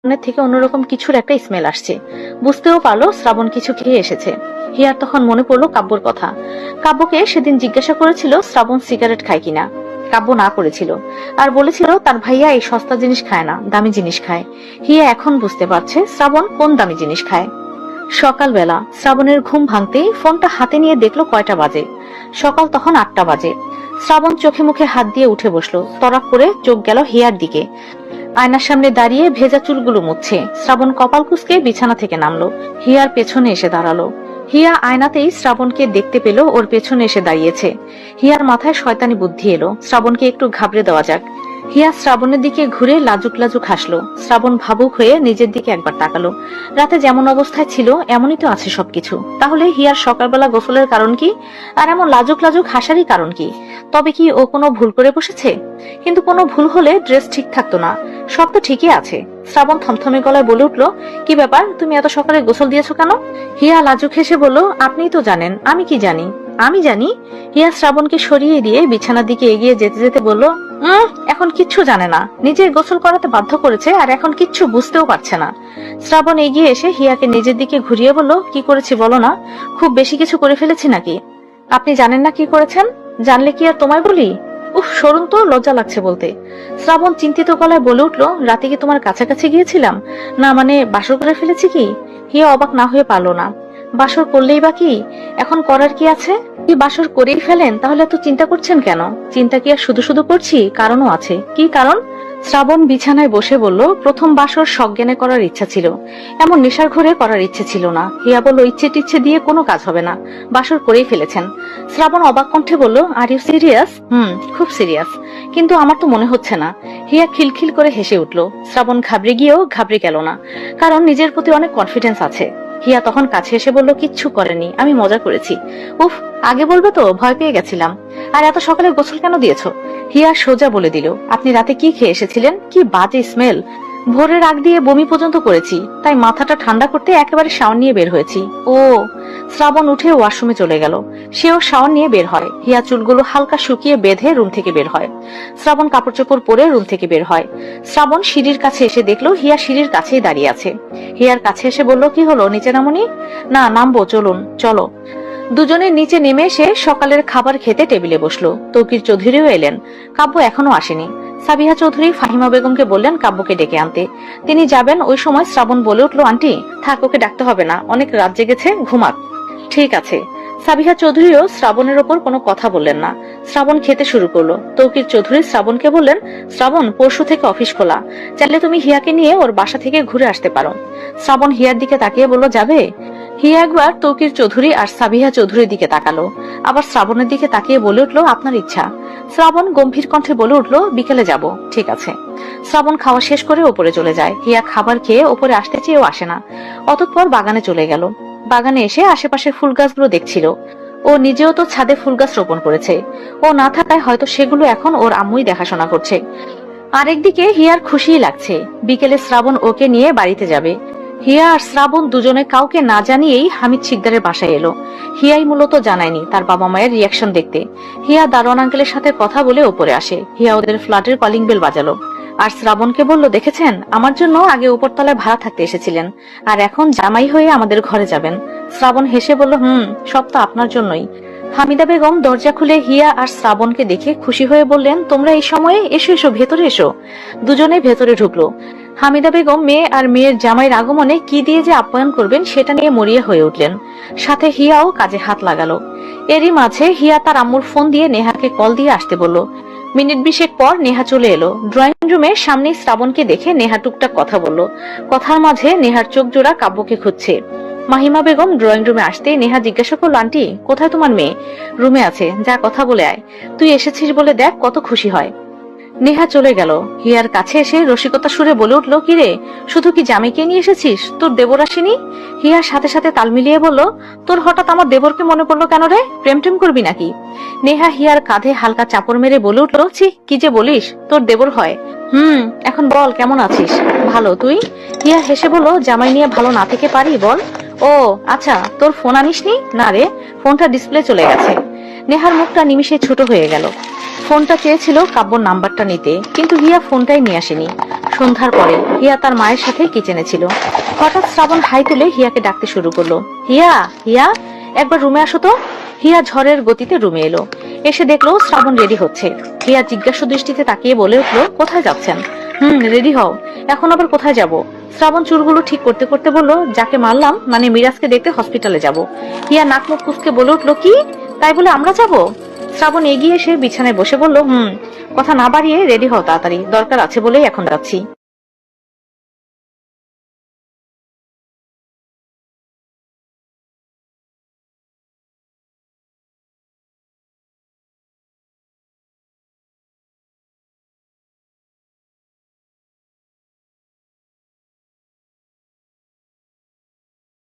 মনের থেকে অন্যরকম কিছুর একটা স্মেল আসছে। বুঝতেও পারলো শ্রাবণ কিছু খেয়ে এসেছে। হিয়ার তখন মনে পড়লো কাব্যর কথা। কাব্যকে সেদিন জিজ্ঞাসা করেছিল শ্রাবণ সিগারেট খায় কিনা। কাব্য না করেছিল, আর বলেছিল তার ভাইয়া এই সস্তা জিনিস খায় না, দামি জিনিস খায়। হিয়া এখন বুঝতে পারছে শ্রাবণ কোন দামি জিনিস খায়। সকালবেলা শ্রাবণের ঘুম ভাঙতেই ফোনটা হাতে নিয়ে দেখলো কয়টা বাজে। সকাল তখন 8টা বাজে। শ্রাবণ চোখে মুখে হাত দিয়ে উঠে বসলো। তড়াক করে চোখ গেল হিয়ার দিকে। আয়নার সামনে দাঁড়িয়ে ভেজা চুলগুলো মুছছে। শ্রাবণ কপাল কুঁচকে বিছানা থেকে নামলো। হিয়ার পেছনে এসে দাঁড়ালো। হিয়া আয়নাতেই শ্রাবণকে দেখতে পেল ওর পেছনে এসে দাঁড়িয়েছে। হিয়ার মাথায় শয়তানি বুদ্ধি এলো, শ্রাবণকে একটু ঘাবড়ে দেওয়া যাক। হিয়া শ্রাবণের দিকে ঘুরে লাজুক লাজুক হাসলো। শ্রাবণ ভাবুক হয়ে নিজের দিকে একবার তাকালো। রাতে যেমন অবস্থায় ছিল এমনই তো আছে সবকিছু। তাহলে হিয়ার সকালবেলা গোসলের কারণ কি, আর এমন লাজুক লাজুক হাসারই কারণ কি? তবে কি ও কোনো ভুল করে বসেছে? কিন্তু কোনো ভুল হলে ড্রেস ঠিক থাকতো না। সব তো ঠিকই আছে। শ্রাবণ থমথমে গলায় বলে উঠলো, কি ব্যাপার, তুমি এত সকালে গোসল দিয়েছো কেন? হিয়া লাজুক হেসে বলল, আপনিই তো জানেন, আমি কি জানি? আমি জানি। হিয়া শ্রাবণকে সরিয়ে দিয়ে বিছানার দিকে এগিয়ে যেতে যেতে বলল, এখন কিচ্ছু জানে না। নিজে গোসল করাতে বাধ্য করেছে আর এখন কিচ্ছু বুঝতেও পারছে না। শ্রাবণ এগিয়ে এসে হিয়াকে নিজের দিকে ঘুরিয়ে বলল, কি করেছি বলো না? খুব বেশি কিছু করে ফেলেছি নাকি? আপনি জানেন না কি করেছেন? জানলে কি আর তোমায় বলি? উফ, সরুন তো, লজ্জা লাগছে বলতে। শ্রাবণ চিন্তিত গলায় বলে উঠলো, রাতে কি তোমার কাছাকাছি গিয়েছিলাম? না মানে বাসর করে ফেলেছি কি? হিয়া অবাক না হয়ে পারলো না। বাসর করলেই বা কি, এখন করার কি আছে? কি বাসর করেই ফেলেন, তাহলে এত চিন্তা করছেন কেন? চিন্তা কি আর শুধু শুধু করছি? কারণও আছে। কি কারণ? শ্রাবণ বিছানায় বসে বলল, প্রথম বাসর সজ্ঞানে করার ইচ্ছা ছিল, এমন নেশার ঘরে করার ইচ্ছে ছিল না। হিয়া বলল, ইচ্ছে টিচ্ছে দিয়ে কোনো কাজ হবে না, বাসর করেই ফেলেছেন। শ্রাবণ অবাক কণ্ঠে বলল, আর ইউ সিরিয়াস? খুব সিরিয়াস। কিন্তু আমার তো মনে হচ্ছে না। হিয়া খিলখিল করে হেসে উঠল। শ্রাবণ ঘাবড়ে গিয়েও ঘাবড়ে গেল না, কারণ নিজের প্রতি অনেক কনফিডেন্স আছে। হিয়া তখন কাছে এসে বলল, কিচ্ছু করেনি, আমি মজা করেছি। উফ, আগে বলবে তো, ভয় পেয়ে গেছিলাম। আর এত সকালে গোসল কেন দিয়েছো? হিয়া সোজা বলে দিল, আপনি রাতে কি খেয়ে এসেছিলেন? কি বাজে স্মেল। ভোরের আগ দিয়ে বমি পর্যন্ত করেছি, তাই মাথাটা ঠান্ডা করতে একেবারে শাওয়ার নিয়ে বের হয়েছি। ও। শ্রাবণ উঠে ওয়াশরুমে চলে গেল। সেও শাওয়ার নিয়ে বের হয়। হিয়া চুলগুলো হালকা শুকিয়ে বেঁধে রুম থেকে বের হয়। শ্রাবণ কাপড় চোপড় পরে রুম থেকে বের হয়। শ্রাবণ সিঁড়ির কাছে এসে দেখলো হিয়া সিঁড়ির কাছেই দাঁড়িয়ে আছে। হিয়ার কাছে এসে বলল, কি হলো, নিচে নামুনি? না, নামবো, চলুন, চলো। দুজনে নিচে নেমে এসে সকালের খাবার খেতে টেবিলে বসলো। তৌকির চৌধুরীও এলেন। কাব্য এখনো আসেনি। সাবিহা চৌধুরী ফাহিমা বেগমকে বললেন কাব্যকে ডেকে আনতে। তিনি যাবেন ওই সময় শ্রাবণ বলে উঠলো, আন্টি থাক, ওকে ডাকতে হবে না, অনেক রাত জেগেছে, ঘুমাক। ঠিক আছে। সাবিহা চৌধুরীও শ্রাবণের ওপর কোনো কথা বললেন না। শ্রাবণ খেতে শুরু করলো। তৌকির চৌধুরী শ্রাবণকে বললেন, শ্রাবণ, পরশু থেকে অফিস খোলা, চাইলে তুমি হিয়াকে নিয়ে ওর বাসা থেকে ঘুরে আসতে পারো। শ্রাবণ হিয়ার দিকে তাকিয়ে বলল, যাবে? হিয়া একবার তৌকির চৌধুরী আর সাবিহা চৌধুরীর দিকে তাকালো, আবার শ্রাবণের দিকে তাকিয়ে বলে উঠলো, আপনার ইচ্ছা। শ্রাবণ গম্ভীর কণ্ঠে বলে উঠলো, বিকেলে যাব। ঠিক আছে। শ্রাবণ খাওয়া শেষ করে ওপরে চলে যায়। হিয়া খাবার খেয়ে ওপরে আসতে চেয়েও আসে না। অতঃপর বাগানে চলে গেল। বাগানে এসে আশেপাশের ফুল গাছগুলো দেখছিল। ও নিজেও তো ছাদে ফুল গাছ রোপণ করেছে। ও না থাকায় হয়তো সেগুলো এখন ওর আম্মুই দেখাশোনা করছে। আরেকদিকে হিয়ার খুশিই লাগছে, বিকেলে শ্রাবণ ওকে নিয়ে বাড়িতে যাবে। হিয়া আর শ্রাবণ দুজনে কাউকে না জানিয়েই হামিদ শিকদারের বাসায় এলো। হিয়াই মূলত জানায়নি, তার বাবা মায়ের রিয়াকশন দেখতে। হিয়া দারোয়ান আঙ্কেলের সাথে কথা বলে ওপরে আসে। হিয়া ওদের ফ্ল্যাটের কলিং বেল বাজালো আর শ্রাবণকে বলল, দেখেছেন, আমার জন্য আগে উপরতলায় ভাড়া থাকতে এসেছিলেন, আর এখন জামাই হয়ে আমাদের ঘরে যাবেন। শ্রাবণ হেসে বলল, সব তো আপনার জন্যই। হামিদা বেগম দরজা খুলে হিয়া আর শ্রাবণকে দেখে খুশি হয়ে বললেন, তোমরা এই সময়ে এসো, এসো, ভেতরে এসো। দুজনে ভেতরে ঢুকলো। হামিদা বেগম মেয়ে আর মেয়ের জামাইয়ের আগমনে কি দিয়ে যে আপ্যায়ন করবেন সেটা নিয়ে মরিয়া হয়ে উঠলেন। সাথে হিয়াও কাজে হাত লাগালো। এরই মাঝে হিয়া তার আম্মুর ফোন দিয়ে নেহাকে কল দিয়ে আসতে বলল। মিনিট 20 পর নেহা চলে এলো। ড্রয়িং রুমে সামনে শ্রাবণকে দেখে নেহা টুকটাক কথা বলল। কথার মাঝে নেহার চোখ জোড়া কাব্যকে খুঁজছে। মাহিমা বেগম ড্রয়িং রুমে আসতে নেহা জিজ্ঞাসা করলো, আন্টি কোথায় তোমার মেয়ে? রুমে আছে, যা কথা বলে আয়। তুই এসেছিস বলে দেখ কত খুশি হয়। নেহা চলে গেল। হিয়ার কাছে এসে রসিকতা সুরে বলে উঠলো, কিরে, শুধু কি জামাইকে নিয়ে এসেছিস, তোর দেবর আসেনি? হিয়ার সাথে সাথে তাল মিলিয়ে বলল, তোর হঠাৎ আমার দেবরকে মনে পড়লো কেন রে? প্রেম টেম করবি নাকি? নেহা হিয়ার কাঁধে হালকা চাপড় মেরে বলে উঠলো, ছি, কি যে বলিস, তোর দেবর হয়। এখন বল, কেমন আছিস? ভালো, তুই? হিয়া হেসে বলল, জামাই নিয়ে ভালো না থেকে পারি বল? ও আচ্ছা, তোর ফোন আনিসনি? না রে, ফোনটা ডিসপ্লে চলে গেছে। নেহার মুখটা নিমিষে ছোট হয়ে গেল। ফোনটা চেয়েছিল কাব্যর নাম্বারটা নিতে, কিন্তু হিয়া ফোনটাই নিয়ে আসেনি। সন্ধ্যার পরে হিয়া তার মায়ের সাথে কিচেনে ছিল। হঠাৎ শ্রাবণ হাই তুলে হিয়াকে ডাকতে শুরু করলো, হিয়া হিয়া, একবার রুমে আসো তো। হিয়া ঝড়ের গতিতে রুমে এলো। এসে দেখলো শ্রাবণ রেডি হচ্ছে। হিয়া জিজ্ঞাসা দৃষ্টিতে তাকিয়ে বলে উঠলো, কোথায় যাচ্ছেন? রেডি হও। এখন আবার কোথায় যাব? শ্রাবণ চুলগুলো ঠিক করতে করতে বলল, যাকে মারলাম মানে মিরাজকে দেখতে হসপিটালে যাব। হিয়া নাক মুখ কুঁচকে বলে উঠলো, কি? তাই বলে আমরা যাব? শ্রাবণ এগিয়ে এসে বিছানায় বসে বলল, কথা না বাড়িয়ে রেডি হও তাড়াতাড়ি, দরকার আছে বলেই এখন যাচ্ছি।